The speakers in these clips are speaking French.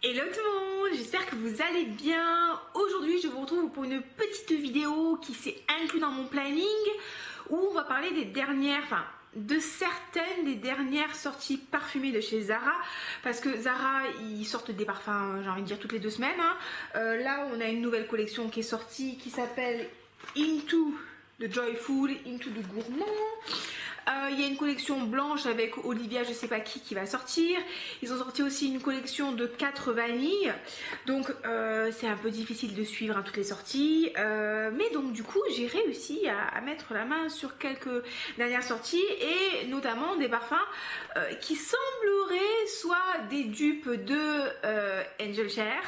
Hello tout le monde, j'espère que vous allez bien. Aujourd'hui je vous retrouve pour une petite vidéo qui s'est inclue dans mon planning où on va parler de certaines des dernières sorties parfumées de chez Zara, parce que Zara ils sortent des parfums, j'ai envie de dire toutes les 2 semaines. Là on a une nouvelle collection qui est sortie qui s'appelle Into the Joyful, Into the Gourmand. Il y a une collection blanche avec Olivia je sais pas qui va sortir. Ils ont sorti aussi une collection de 4 vanilles, donc c'est un peu difficile de suivre toutes les sorties, mais donc du coup j'ai réussi à mettre la main sur quelques dernières sorties, et notamment des parfums qui sembleraient soit des dupes de Angel Cher,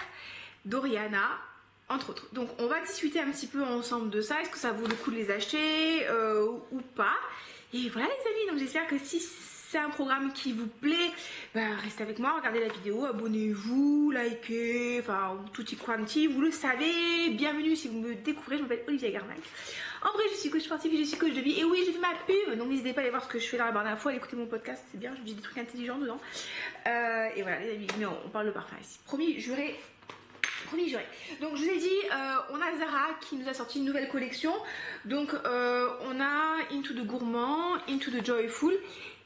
d'Oriana entre autres. Donc on va discuter un petit peu ensemble de ça, est-ce que ça vaut le coup de les acheter ou pas. Et voilà les amis, donc j'espère que si c'est un programme qui vous plaît, restez avec moi, regardez la vidéo, abonnez-vous, likez, enfin tutti quanti, vous le savez. Bienvenue si vous me découvrez, je m'appelle Olivia Garnac. En vrai je suis coach sportif et je suis coach de vie, et oui j'ai fait ma pub, donc n'hésitez pas à aller voir ce que je fais dans la barre d'infos, à écouter mon podcast, c'est bien, je dis des trucs intelligents dedans. Et voilà les amis, mais on parle de parfum ici, promis, juré. Promis juré. Donc je vous ai dit, on a Zara qui nous a sorti une nouvelle collection. Donc on a Into the Gourmand, Into the Joyful,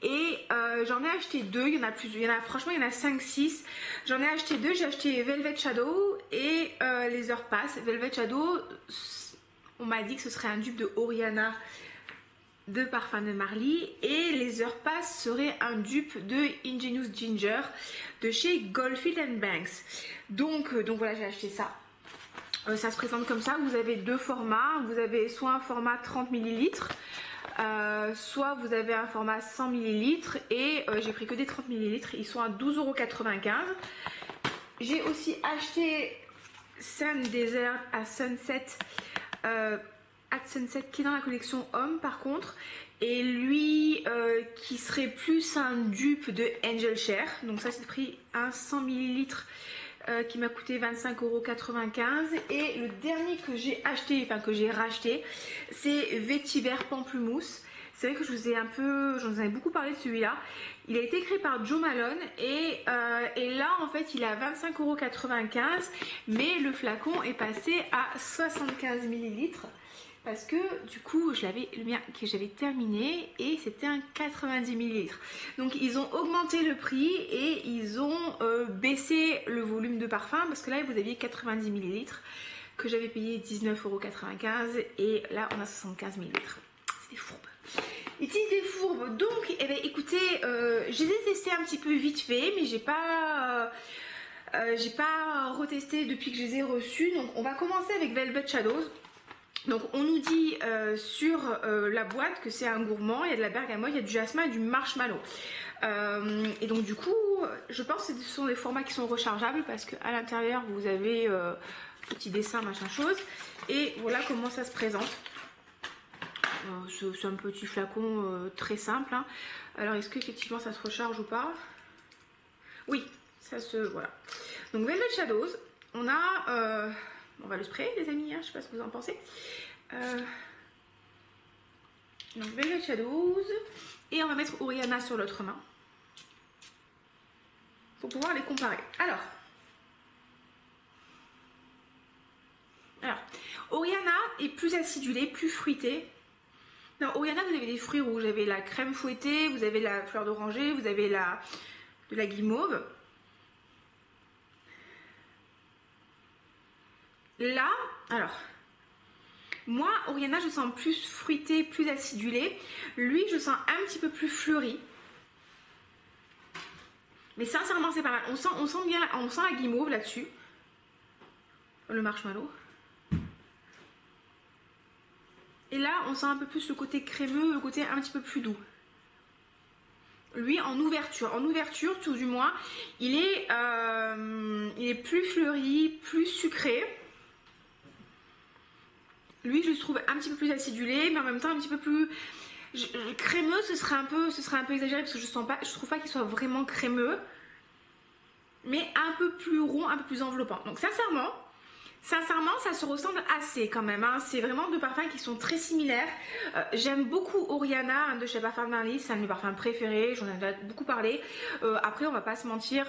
et j'en ai acheté 2, il y en a plus, franchement il y en a 5-6. J'en ai acheté 2, j'ai acheté Velvet Shadow et les heures passent. Velvet Shadow, on m'a dit que ce serait un dupe de Oriana de Parfum de Marly, et les heures passent serait un dupe de Ingenious Ginger de chez Goldfield Banks. Donc voilà, j'ai acheté ça. Ça se présente comme ça, vous avez 2 formats, vous avez soit un format 30 ml, soit vous avez un format 100 ml, et j'ai pris que des 30 ml, ils sont à 12,95 €. J'ai aussi acheté Sun Desert à Sunset, qui est dans la collection Homme par contre, et lui qui serait plus un dupe de Angel Cher. Donc ça c'est pris un 100 ml qui m'a coûté 25,95 €. Et le dernier que j'ai acheté, enfin que j'ai racheté, c'est Vetiver Pamplemousse. C'est vrai que j'en avais beaucoup parlé de celui-là. Il a été créé par Jo Malone, et là en fait il est à 25,95 €, mais le flacon est passé à 75 ml. Parce que du coup le mien que j'avais terminé et c'était un 90 ml. Donc ils ont augmenté le prix et ils ont baissé le volume de parfum, parce que là vous aviez 90 ml que j'avais payé 19,95 € et là on a 75 ml. C'est des fourbes. It is des fourbes. Donc écoutez, je les ai testés un petit peu vite fait, mais j'ai pas retesté depuis que je les ai reçus. Donc on va commencer avec Velvet Shadows. Donc on nous dit sur la boîte que c'est un gourmand, il y a de la bergamote, il y a du jasmin et du marshmallow. Et donc du coup je pense que ce sont des formats qui sont rechargeables, parce qu'à l'intérieur vous avez petit dessin machin chose. Et voilà comment ça se présente. C'est un petit flacon très simple, hein. Alors est-ce qu'effectivement ça se recharge ou pas? Oui, voilà. Donc Velvet Shadows, on a on va le sprayer les amis, hein, je sais pas ce que vous en pensez. Donc Velvet Shadows, et on va mettre Oriana sur l'autre main pour pouvoir les comparer. Alors Oriana est plus acidulée, plus fruitée. Non, Oriana vous avez des fruits rouges, vous avez la crème fouettée, vous avez la fleur d'oranger, vous avez de la guimauve. Là, alors, moi, Oriana, je sens plus fruité, plus acidulé. Lui, je sens un petit peu plus fleuri. Mais sincèrement, c'est pas mal. On sent bien, on sent la guimauve là-dessus. Le marshmallow. Et là, on sent un peu plus le côté crémeux, le côté un petit peu plus doux. Lui, en ouverture, tout du moins, il est plus fleuri, plus sucré. Lui je le trouve un petit peu plus acidulé, mais en même temps un petit peu plus crémeux. Ce serait un peu exagéré, parce que je trouve pas qu'il soit vraiment crémeux, mais un peu plus rond, un peu plus enveloppant. Donc sincèrement ça se ressemble assez quand même, hein. C'est vraiment 2 parfums qui sont très similaires. J'aime beaucoup Oriana de chez Parfum de Marly, c'est un de mes parfums préférés, j'en ai beaucoup parlé. Après on va pas se mentir,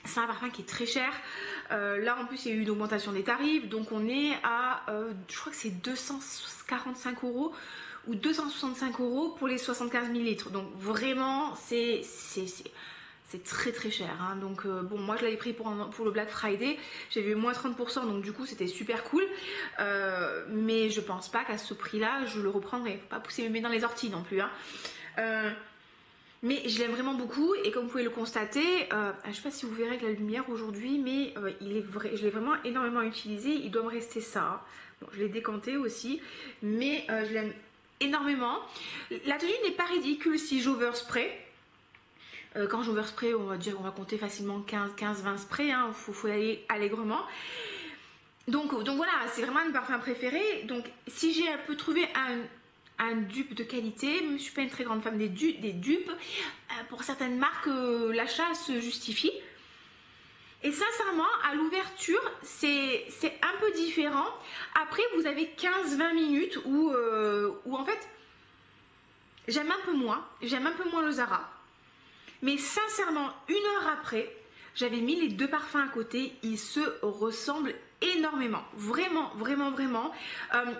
C'est un parfum qui est très cher. Là en plus il y a eu une augmentation des tarifs, donc on est à je crois que c'est 245 € ou 265 € pour les 75 millilitres. Donc vraiment c'est très très cher, hein. Donc bon, moi je l'avais pris pour le Black Friday, j'avais eu moins 30%, donc du coup c'était super cool, mais je pense pas qu'à ce prix là je le reprendrai. Faut pas pousser mes mains dans les orties non plus, hein. Mais je l'aime vraiment beaucoup, et comme vous pouvez le constater, je sais pas si vous verrez avec la lumière aujourd'hui, mais je l'ai vraiment énormément utilisé. Il doit me rester ça, hein. Bon, je l'ai décanté aussi, mais je l'aime énormément. La tenue n'est pas ridicule si j'overspray. Quand j'overspray, on va compter facilement 15-20 sprays, hein. Faut y aller allègrement. Donc voilà, c'est vraiment un parfum préféré. Donc si j'ai un peu trouvé un dupe de qualité, je ne suis pas une très grande fan des dupes, pour certaines marques l'achat se justifie. Et sincèrement, à l'ouverture, c'est un peu différent. Après, vous avez 15-20 minutes où en fait, j'aime un peu moins le Zara. Mais sincèrement, 1 heure après, j'avais mis les deux parfums à côté, ils se ressemblent énormément, vraiment, vraiment, vraiment.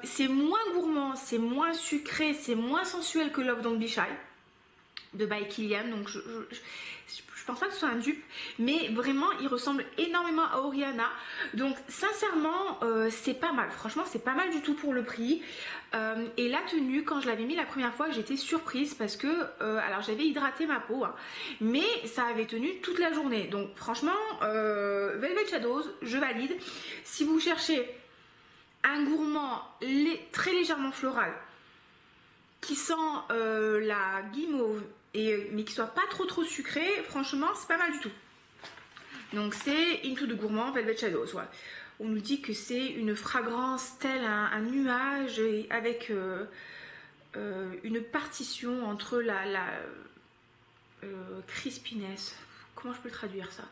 C'est moins gourmand, c'est moins sucré, c'est moins sensuel que Love Don't Be Shy de by Kilian. Donc je pense pas que ce soit un dupe, mais vraiment il ressemble énormément à Oriana. Donc sincèrement c'est pas mal, franchement c'est pas mal du tout pour le prix. Et la tenue, quand je l'avais mis la première fois, j'étais surprise parce que alors j'avais hydraté ma peau, hein, mais ça avait tenu toute la journée. Donc franchement Velvet Shadows, je valide. Si vous cherchez un gourmand très légèrement floral qui sent la guimauve, mais qui soit pas trop sucré, franchement c'est pas mal du tout. Donc c'est Into the Gourmand Velvet Shadows, voilà. On nous dit que c'est une fragrance telle un nuage, avec une partition entre la crispiness, comment je peux le traduire ça,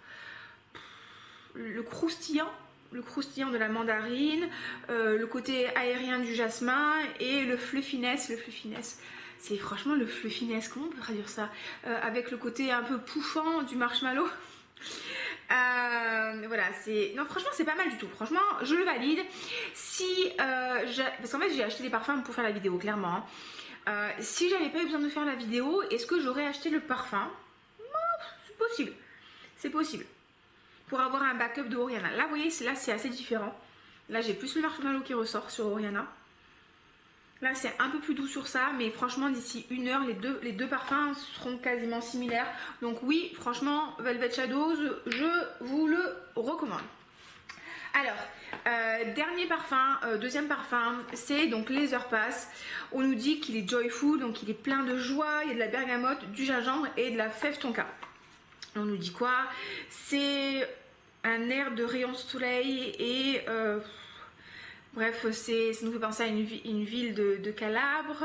le croustillant de la mandarine, le côté aérien du jasmin, et le fluffiness. C'est franchement le fluffiness, comment on peut traduire ça, avec le côté un peu pouffant du marshmallow. Voilà, non franchement c'est pas mal du tout, franchement je le valide. Parce qu'en fait j'ai acheté des parfums pour faire la vidéo, clairement, hein. Si j'avais pas eu besoin de faire la vidéo, est-ce que j'aurais acheté le parfum? C'est possible, c'est possible, pour avoir un backup de Oriana. Là vous voyez, là c'est assez différent. Là j'ai plus le marshmallow qui ressort sur Oriana. Là c'est un peu plus doux sur ça, mais franchement d'ici 1 heure les deux parfums seront quasiment similaires. Donc oui, franchement Velvet Shadows, je vous le recommande. Alors dernier parfum, deuxième parfum, c'est donc Leather Pass. On nous dit qu'il est joyful, donc il est plein de joie. Il y a de la bergamote, du gingembre et de la fève tonka. On nous dit quoi? C'est un air de rayon de soleil, et bref, ça nous fait penser à une ville de Calabre.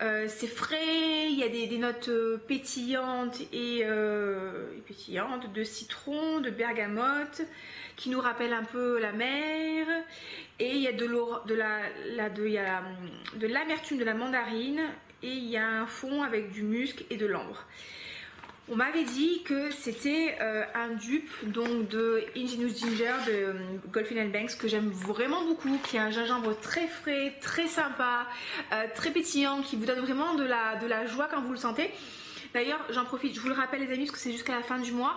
C'est frais, il y a des notes pétillantes et pétillantes de citron, de bergamote, qui nous rappellent un peu la mer. Et il y a de l'amertume de la mandarine, et il y a un fond avec du musc et de l'ambre. On m'avait dit que c'était un dupe donc de Ingenious Ginger de Golfin & Banks, que j'aime vraiment beaucoup, qui a un gingembre très frais, très sympa, très pétillant, qui vous donne vraiment de la joie quand vous le sentez. D'ailleurs, j'en profite, je vous le rappelle les amis, parce que c'est jusqu'à la fin du mois,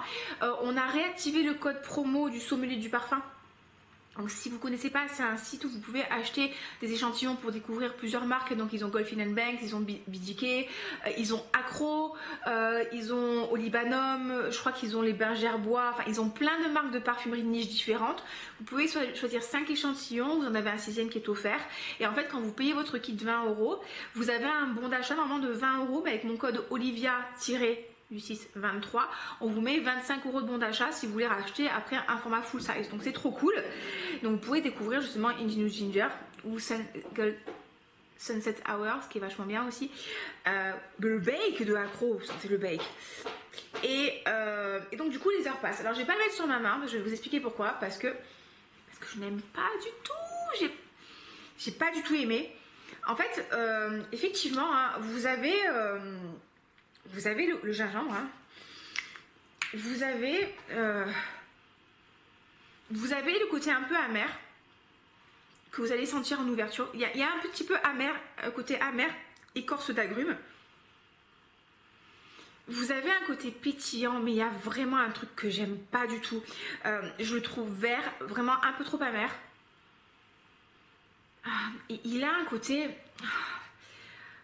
on a réactivé le code promo du sommelier du parfum. Donc si vous ne connaissez pas, c'est un site où vous pouvez acheter des échantillons pour découvrir plusieurs marques. Donc ils ont Golfin & Banks, ils ont BDK, ils ont Accro, ils ont Olibanum, je crois qu'ils ont les Bergères Bois, enfin ils ont plein de marques de parfumerie de niche différentes. Vous pouvez choisir 5 échantillons, vous en avez un 6e qui est offert. Et en fait quand vous payez votre kit 20 €, vous avez un bon d'achat normalement de 20 €, mais avec mon code Olivia- du 6-23, on vous met 25 € de bon d'achat si vous voulez racheter après un format full size. Donc c'est trop cool. Donc vous pouvez découvrir justement Ingenious Ginger ou Sunset Hour, ce qui est vachement bien aussi. Le bake de Accro, vous sentez le bake. Et donc du coup les heures passent. Alors je vais pas le mettre sur ma main, je vais vous expliquer pourquoi. Parce que je n'aime pas du tout. J'ai pas du tout aimé. En fait, effectivement, hein, vous avez le gingembre, hein. vous avez le côté un peu amer que vous allez sentir en ouverture. Il y a un petit peu amer, côté amer, écorce d'agrumes. Vous avez un côté pétillant, mais il y a vraiment un truc que j'aime pas du tout. Je le trouve vert, vraiment un peu trop amer. Il a un côté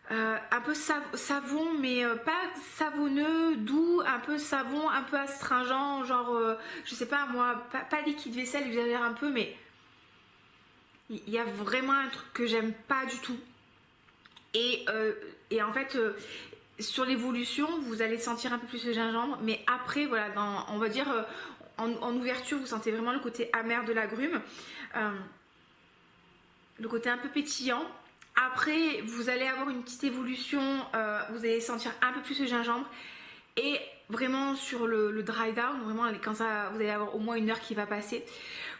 un peu savon, mais pas savonneux, doux, un peu savon, un peu astringent, genre, je sais pas moi, pas liquide vaisselle, j'exagère un peu, mais il y a vraiment un truc que j'aime pas du tout. Et en fait, sur l'évolution, vous allez sentir un peu plus le gingembre, mais après, voilà, on va dire en ouverture, vous sentez vraiment le côté amer de l'agrume, le côté un peu pétillant. Après, vous allez avoir une petite évolution, vous allez sentir un peu plus le gingembre. Et vraiment sur le dry down, vraiment quand ça, vous allez avoir au moins 1 heure qui va passer,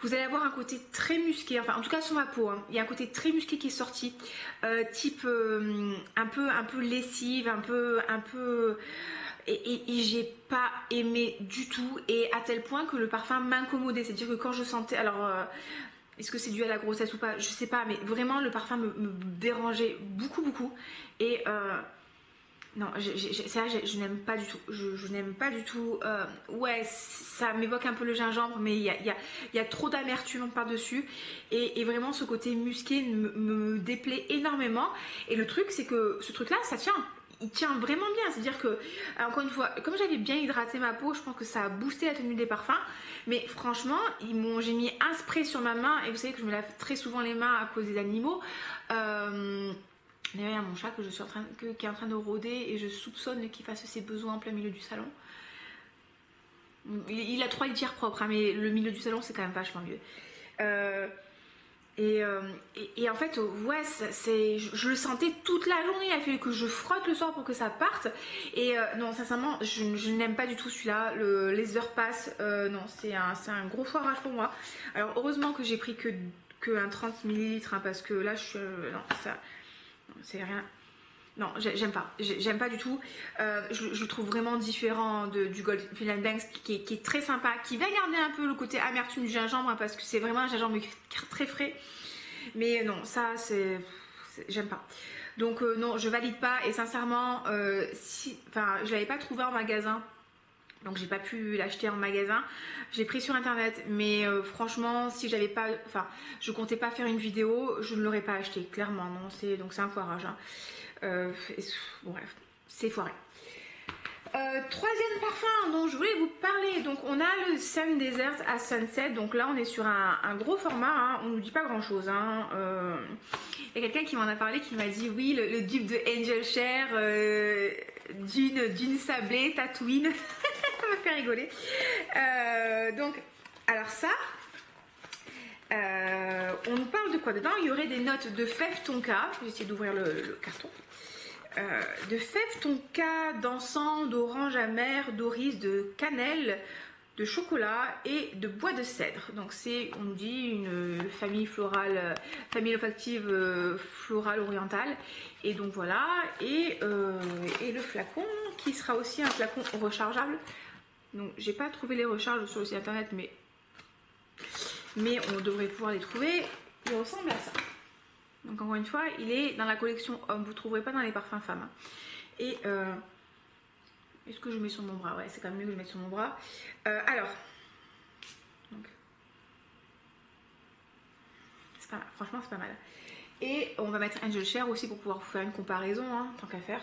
vous allez avoir un côté très musqué, enfin en tout cas sur ma peau, hein, il y a un côté très musqué qui est sorti, type un peu lessive, un peu et j'ai pas aimé du tout, et à tel point que le parfum m'incommodait, c'est à dire que quand je sentais, alors est-ce que c'est dû à la grossesse ou pas, je sais pas, mais vraiment le parfum me dérangeait beaucoup, et non, je n'aime pas du tout. Je n'aime pas du tout. Ouais, ça m'évoque un peu le gingembre, mais il y a trop d'amertume par-dessus. Et vraiment, ce côté musqué me déplaît énormément. Et le truc, c'est que ce truc-là, ça tient. Il tient vraiment bien. C'est-à-dire que, encore une fois, comme j'avais bien hydraté ma peau, je pense que ça a boosté la tenue des parfums. Mais franchement, j'ai mis un spray sur ma main. Et vous savez que je me lave très souvent les mains à cause des animaux. D'ailleurs, il y a mon chat qui est en train de rôder et je soupçonne qu'il fasse ses besoins en plein milieu du salon. Il a 3 litières propres, hein, mais le milieu du salon, c'est quand même vachement mieux. Et en fait, ouais, je le sentais toute la journée. Il a fallu que je frotte le soir pour que ça parte. Et non, sincèrement, je n'aime pas du tout celui-là. Les heures passent. Non, c'est un gros foirage pour moi. Alors, heureusement que j'ai pris que un 30 ml, hein, parce que là, non, ça... C'est rien. Non, j'aime pas du tout. Je le trouve vraiment différent du Gold Finland Banks qui est très sympa, qui va garder un peu le côté amertume du gingembre, hein, parce que c'est vraiment un gingembre très frais. Mais non, ça j'aime pas. Donc non, je valide pas, et sincèrement, je l'avais pas trouvé en magasin. Donc j'ai pas pu l'acheter en magasin, j'ai pris sur internet, mais franchement, si j'avais pas, je comptais pas faire une vidéo, je ne l'aurais pas acheté, clairement, non, donc c'est un foirage, hein. Bon, bref, c'est foiré. Troisième parfum dont je voulais vous parler, donc on a le Sun Desert à Sunset, donc là on est sur un gros format, hein, on nous dit pas grand chose, hein. Il y a quelqu'un qui m'en a parlé, qui m'a dit oui, le dupe de Angel Share, d'une sablée, Tatooine. Ça m'a fait rigoler. Donc, alors ça, on nous parle de quoi dedans? Il y aurait des notes de fève tonka. Je vais essayer d'ouvrir le carton. De fève tonka, d'encens, d'orange amère, d'orice, de cannelle, de chocolat et de bois de cèdre. Donc c'est, on nous dit, une famille florale, famille olfactive florale orientale. Et donc voilà, et le flacon qui sera aussi un flacon rechargeable. Donc j'ai pas trouvé les recharges sur le site internet, mais on devrait pouvoir les trouver. Il ressemble à ça. Donc encore une fois, il est dans la collection homme, vous ne trouverez pas dans les parfums femmes, hein. Et est-ce que je mets sur mon bras? Ouais, c'est quand même mieux que je mette sur mon bras. Alors, c'est pas mal. Franchement, c'est pas mal. Et on va mettre Angel Share aussi pour pouvoir vous faire une comparaison, hein, tant qu'à faire.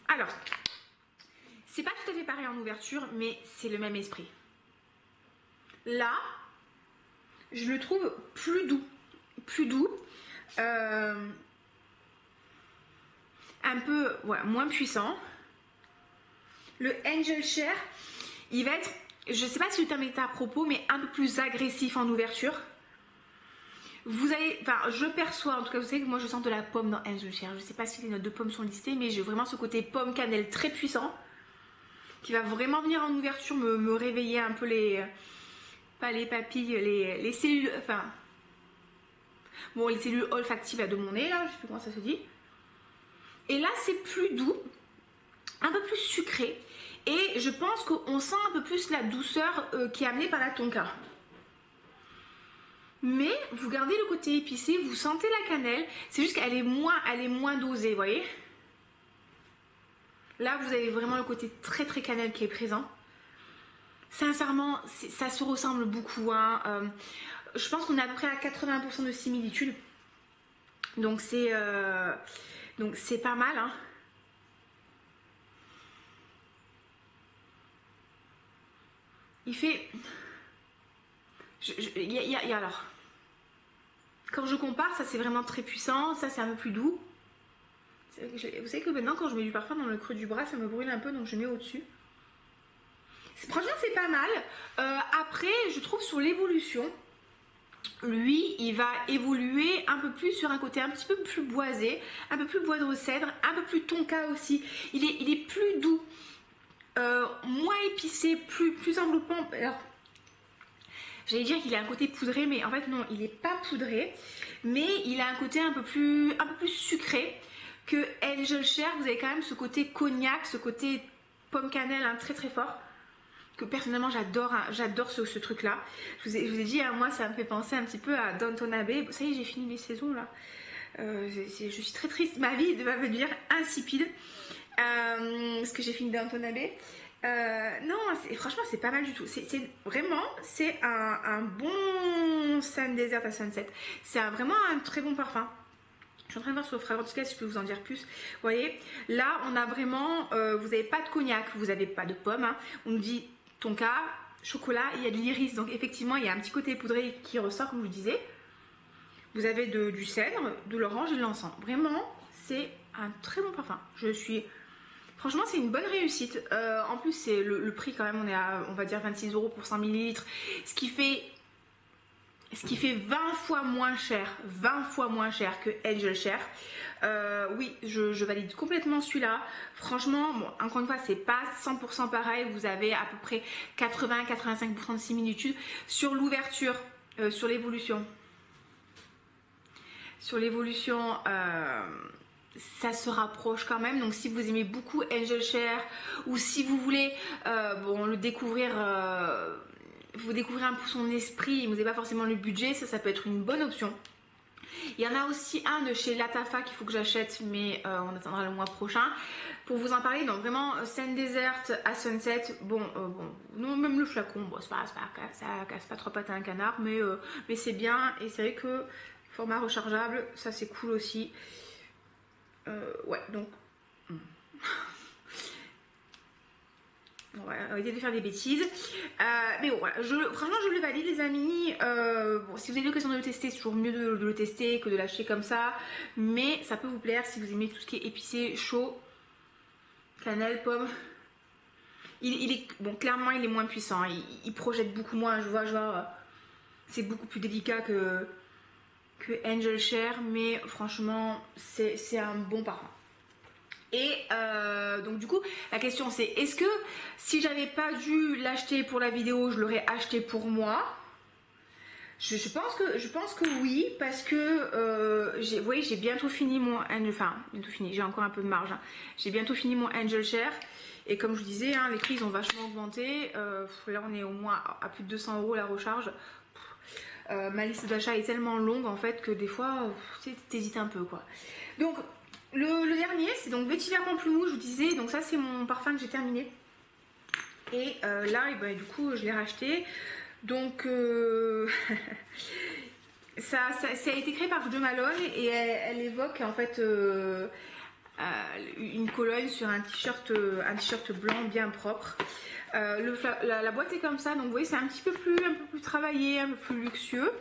Alors, c'est pas tout à fait pareil en ouverture, mais c'est le même esprit. Là, je le trouve plus doux. Un peu moins puissant. Le Angel Share, il va être, je sais pas si le terme est à propos, mais un peu plus agressif en ouverture. Vous allez, je perçois, en tout cas vous savez que moi je sens de la pomme dans Angel Share. Je sais pas si les notes de pomme sont listées, mais j'ai vraiment ce côté pomme cannelle très puissant qui va vraiment venir en ouverture me réveiller un peu pas les papilles, les cellules, les cellules olfactives de mon nez, là, je sais plus comment ça se dit. Et là, c'est plus doux, un peu plus sucré. Et je pense qu'on sent un peu plus la douceur qui est amenée par la tonka. Mais vous gardez le côté épicé, vous sentez la cannelle, c'est juste qu'elle est moins dosée, vous voyez. Là, vous avez vraiment le côté très très cannelle qui est présent. Sincèrement, ça se ressemble beaucoup, hein. Je pense qu'on est à peu près à 80% de similitude. Donc c'est pas mal, hein. Il fait... alors... Quand je compare, ça c'est vraiment très puissant, ça c'est un peu plus doux. Vous savez que maintenant quand je mets du parfum dans le creux du bras, ça me brûle un peu, donc je mets au-dessus. Franchement c'est pas mal. Après je trouve sur l'évolution, lui il va évoluer un peu plus sur un côté un petit peu plus boisé, un peu plus bois de cèdre, un peu plus tonka aussi. Il est plus doux, moins épicé, plus enveloppant. Alors, j'allais dire qu'il a un côté poudré, mais en fait non, il n'est pas poudré, mais il a un côté un peu plus sucré que Angel Share. Vous avez quand même ce côté cognac, ce côté pomme cannelle, hein, très très fort, que personnellement j'adore, hein, j'adore ce truc là. Je vous ai dit, hein, moi ça me fait penser un petit peu à Downton Abbey. Ça y est, j'ai fini les saisons là. Je suis très triste, ma vie va devenir insipide parce que j'ai fini Downton Abbey. Non, franchement c'est pas mal du tout. C'est vraiment un bon Sun Desert à Sunset. C'est vraiment un très bon parfum. Je suis en train de voir sur le Fragrantica si je peux vous en dire plus. Vous voyez, là on a vraiment, vous n'avez pas de cognac, vous n'avez pas de pomme, hein. On nous dit tonka, chocolat, il y a de l'iris, donc effectivement il y a un petit côté poudré qui ressort comme je vous disais. Vous avez du cèdre, de l'orange et de l'encens. Vraiment c'est un très bon parfum. Franchement c'est une bonne réussite. En plus c'est le prix quand même, on est à on va dire 26 € pour 100 ml, ce qui fait 20 fois moins cher que Angel Share. Oui, je valide complètement celui-là. Franchement, bon, encore une fois, c'est pas 100% pareil. Vous avez à peu près 80-85% de similitude sur l'ouverture, sur l'évolution. Sur l'évolution, ça se rapproche quand même. Donc si vous aimez beaucoup Angel Share ou si vous voulez bon, le découvrir, vous découvrez un peu son esprit, vous n'avez pas forcément le budget, ça peut être une bonne option. Il y en a aussi un de chez Latafa qu'il faut que j'achète, mais on attendra le mois prochain pour vous en parler. Donc vraiment Sun Desert à Sunset, bon, non, même le flacon, bon, ça casse pas trois pattes à un canard, mais c'est bien. Et c'est vrai que format rechargeable, ça c'est cool aussi. Ouais, donc on va éviter de faire des bêtises, mais bon voilà, franchement je le valide les amis. Bon, si vous avez l'occasion de le tester, c'est toujours mieux de le tester que de l'acheter comme ça, mais ça peut vous plaire si vous aimez tout ce qui est épicé, chaud, cannelle, pomme. Il est bon, clairement il est moins puissant, il projette beaucoup moins, je vois c'est beaucoup plus délicat que Angel Share, mais franchement c'est un bon parfum. Et donc du coup la question c'est, est-ce que si j'avais pas dû l'acheter pour la vidéo, je l'aurais acheté pour moi? Je pense que oui, parce que vous voyez, j'ai bientôt fini mon j'ai encore un peu de marge, hein. J'ai bientôt fini mon Angel Share, et comme je vous disais, hein, les prix ils ont vachement augmenté. Là on est au moins à plus de 200 € la recharge. Ma liste d'achat est tellement longue en fait que des fois t'hésites un peu quoi. Donc le dernier c'est donc Vétiver Pamplemousse, je vous disais, donc ça c'est mon parfum que j'ai terminé. Et là et ben, du coup je l'ai racheté. Donc ça a été créé par Jo Malone et elle évoque en fait une Cologne sur un t-shirt blanc bien propre. La boîte est comme ça, donc vous voyez c'est un peu plus travaillé, un peu plus luxueux.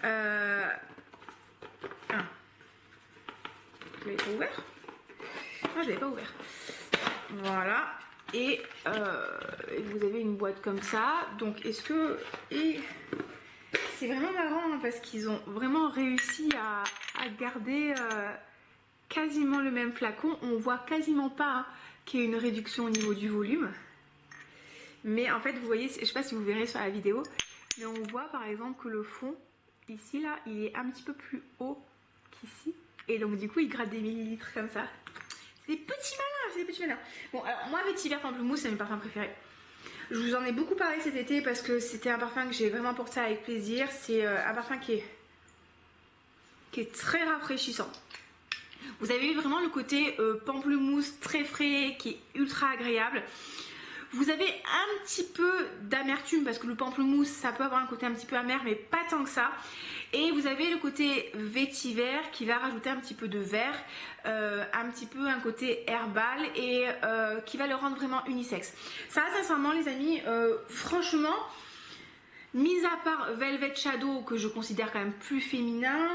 Je l'avais pas ouvert? Non, je l'avais pas ouvert. Voilà. Et vous avez une boîte comme ça. Donc est-ce que... Et c'est vraiment marrant hein, parce qu'ils ont vraiment réussi à garder quasiment le même flacon. On voit quasiment pas hein, qu'il y ait une réduction au niveau du volume. Mais en fait vous voyez, je sais pas si vous verrez sur la vidéo, mais on voit par exemple que le fond ici là il est un petit peu plus haut qu'ici. Et donc du coup il gratte des millilitres comme ça. C'est des petits malins, j'ai des petits malheurs. Bon, alors moi, Vétiver Pamplemousse, c'est mes parfums préférés. Je vous en ai beaucoup parlé cet été parce que c'était un parfum que j'ai vraiment porté avec plaisir. C'est un parfum qui est très rafraîchissant. Vous avez vraiment le côté pamplemousse très frais qui est ultra agréable. Vous avez un petit peu d'amertume parce que le pamplemousse ça peut avoir un côté un petit peu amer mais pas tant que ça. Et vous avez le côté vétiver qui va rajouter un petit peu de vert, un petit peu un côté herbal et qui va le rendre vraiment unisexe. Ça sincèrement les amis, franchement, mis à part Velvet Shadow que je considère quand même plus féminin,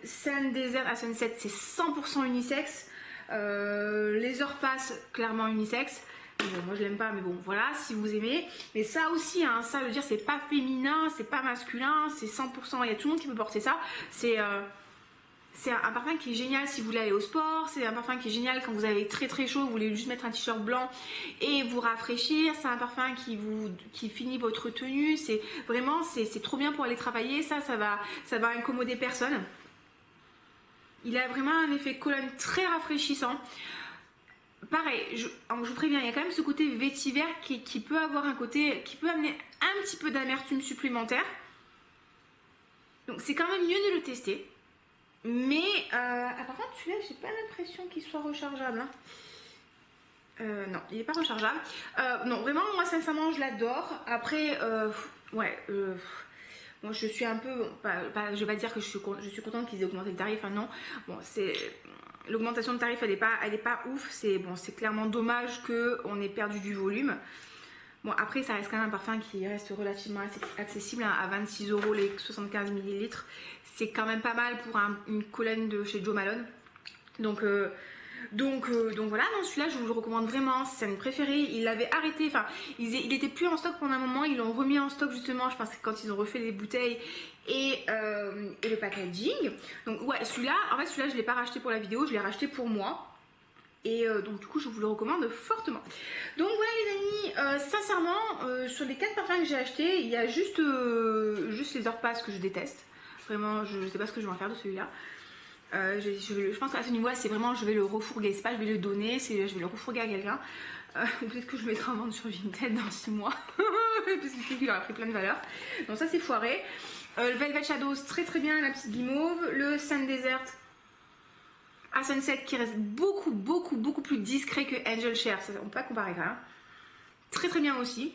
Sun Desert à Sunset c'est 100% unisexe, les Heures passent clairement unisexe. Bon, moi je l'aime pas mais bon voilà si vous aimez, mais ça aussi hein, ça veut dire c'est pas féminin, c'est pas masculin, c'est 100%, il y a tout le monde qui peut porter ça. C'est un parfum qui est génial si vous voulez aller au sport, c'est un parfum qui est génial quand vous avez très très chaud, vous voulez juste mettre un t-shirt blanc et vous rafraîchir, c'est un parfum qui finit votre tenue, c'est vraiment c'est trop bien pour aller travailler, ça va incommoder personne. Il a vraiment un effet colonne très rafraîchissant. Pareil, je vous préviens, il y a quand même ce côté vétiver qui peut avoir un côté, qui peut amener un petit peu d'amertume supplémentaire. Donc c'est quand même mieux de le tester. Mais, par contre celui-là, j'ai pas l'impression qu'il soit rechargeable. Hein. Non, il n'est pas rechargeable. Non, vraiment, moi sincèrement, je l'adore. Après, ouais, moi je suis un peu, je vais pas dire que je suis contente qu'ils aient augmenté le tarif, hein, non. Bon, c'est... L'augmentation de tarif, elle est pas ouf. C'est bon, c'est clairement dommage qu'on ait perdu du volume. Bon, après, ça reste quand même un parfum qui reste relativement accessible hein, à 26 € les 75 ml. C'est quand même pas mal pour une colonne de chez Jo Malone. Donc voilà, non, celui-là, je vous le recommande vraiment. C'est mon préféré. Ils l'avaient arrêté. Enfin, il était plus en stock pendant un moment. Ils l'ont remis en stock justement. Je pense que quand ils ont refait les bouteilles et le packaging. Donc ouais, celui-là, en fait, celui-là, je l'ai pas racheté pour la vidéo. Je l'ai racheté pour moi. Et donc du coup, je vous le recommande fortement. Donc voilà les amis, sincèrement, sur les 4 parfums que j'ai achetés, il y a juste les Heures passent que je déteste. Vraiment, je sais pas ce que je vais en faire de celui-là. Je pense qu'à ce niveau-là, c'est vraiment, je vais le refourguer. C'est pas je vais le donner, c'est je vais le refourguer à quelqu'un. Peut-être que je mettrai en vente sur Vinted dans 6 mois. Parce qu'il aura pris plein de valeur. Donc ça, c'est foiré. Le Velvet Shadows, très très bien, la petite guimauve. Le Sun Desert à Sunset qui reste beaucoup plus discret que Angel Share. Ça, on peut pas comparer quand même. Très très bien aussi.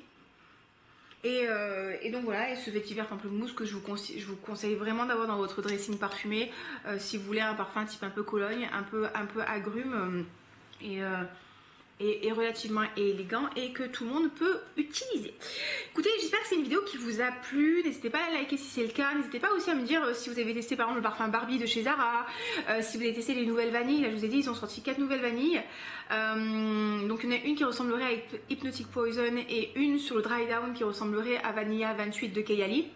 Et donc voilà, et ce vétiver pamplemousse que je vous conseille vraiment d'avoir dans votre dressing parfumé si vous voulez un parfum type un peu Cologne, un peu agrume et relativement élégant et que tout le monde peut utiliser. Écoutez, j'espère que c'est une vidéo qui vous a plu. N'hésitez pas à liker si c'est le cas. N'hésitez pas aussi à me dire si vous avez testé par exemple le parfum Barbie de chez Zara, si vous avez testé les nouvelles vanilles. Là je vous ai dit ils ont sorti 4 nouvelles vanilles. Donc il y en a une qui ressemblerait à Hypnotic Poison et une sur le Dry Down qui ressemblerait à Vanilla 28 de Kayali.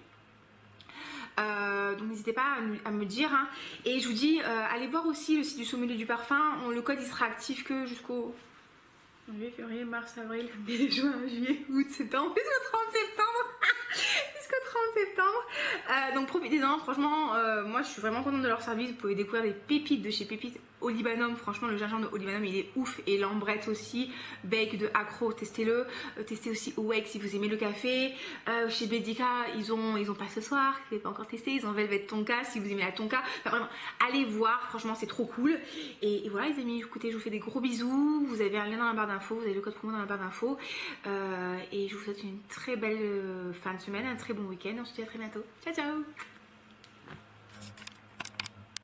Donc n'hésitez pas à me dire hein. Et je vous dis allez voir aussi le site du Sommelier du Parfum. Le code il sera actif que jusqu'au janvier, février, mars, avril, mai, juin, juillet, août, septembre, jusqu'au 30 septembre. Jusqu'au 30 septembre. Donc profitez-en, franchement, moi je suis vraiment contente de leur service. Vous pouvez découvrir des pépites de chez Pépites Olibanum. Franchement, le gingembre de Olibanum il est ouf. Et l'ambrette aussi. Bake de Accro, testez-le. Testez aussi Awake si vous aimez le café. Chez Bedica, ils ont pas ce soir, qui n'est pas encore testé. Ils ont Velvet Tonka si vous aimez la Tonka. Enfin, vraiment, allez voir, franchement, c'est trop cool. Et voilà, les amis, écoutez, je vous fais des gros bisous. Vous avez un lien dans la barre d'infos, vous avez le code promo dans la barre d'infos. Et je vous souhaite une très belle fin de semaine, un très bon week-end. On se dit à très bientôt. Ciao, ciao!